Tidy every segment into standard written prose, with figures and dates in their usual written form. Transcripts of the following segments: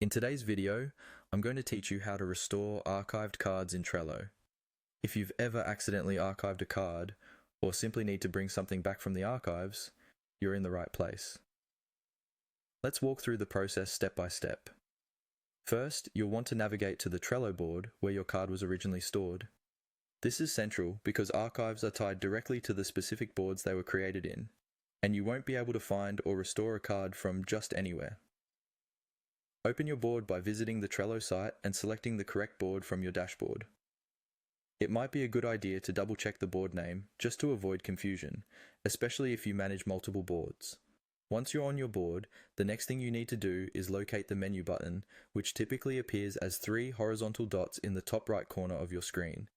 In today's video, I'm going to teach you how to restore archived cards in Trello. If you've ever accidentally archived a card, or simply need to bring something back from the archives, you're in the right place. Let's walk through the process step by step. First, you'll want to navigate to the Trello board where your card was originally stored. This is central because archives are tied directly to the specific boards they were created in, and you won't be able to find or restore a card from just anywhere. Open your board by visiting the Trello site and selecting the correct board from your dashboard. It might be a good idea to double check the board name just to avoid confusion, especially if you manage multiple boards. Once you're on your board, the next thing you need to do is locate the menu button, which typically appears as 3 horizontal dots in the top right corner of your screen.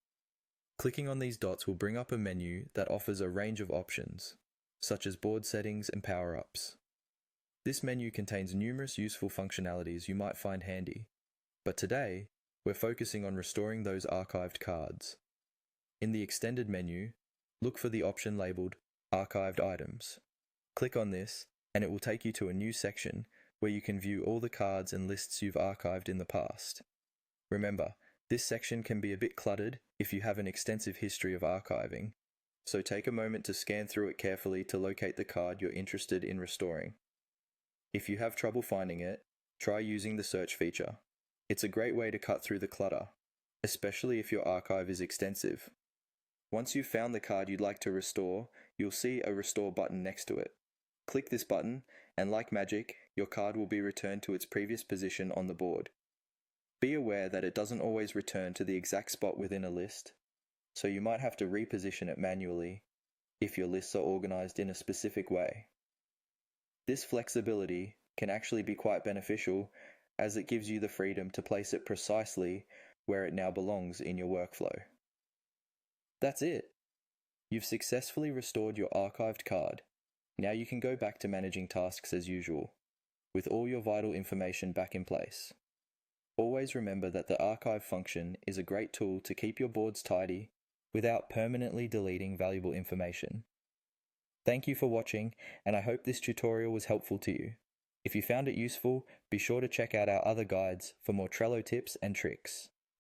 Clicking on these dots will bring up a menu that offers a range of options, such as board settings and power-ups. This menu contains numerous useful functionalities you might find handy, but today, we're focusing on restoring those archived cards. In the extended menu, look for the option labeled Archived Items. Click on this, and it will take you to a new section where you can view all the cards and lists you've archived in the past. Remember, this section can be a bit cluttered if you have an extensive history of archiving, so take a moment to scan through it carefully to locate the card you're interested in restoring. If you have trouble finding it, try using the search feature. It's a great way to cut through the clutter, especially if your archive is extensive. Once you've found the card you'd like to restore, you'll see a Restore button next to it. Click this button, and like magic, your card will be returned to its previous position on the board. Be aware that it doesn't always return to the exact spot within a list, so you might have to reposition it manually if your lists are organized in a specific way. This flexibility can actually be quite beneficial as it gives you the freedom to place it precisely where it now belongs in your workflow. That's it! You've successfully restored your archived card. Now you can go back to managing tasks as usual, with all your vital information back in place. Always remember that the archive function is a great tool to keep your boards tidy without permanently deleting valuable information. Thank you for watching, and I hope this tutorial was helpful to you. If you found it useful, be sure to check out our other guides for more Trello tips and tricks.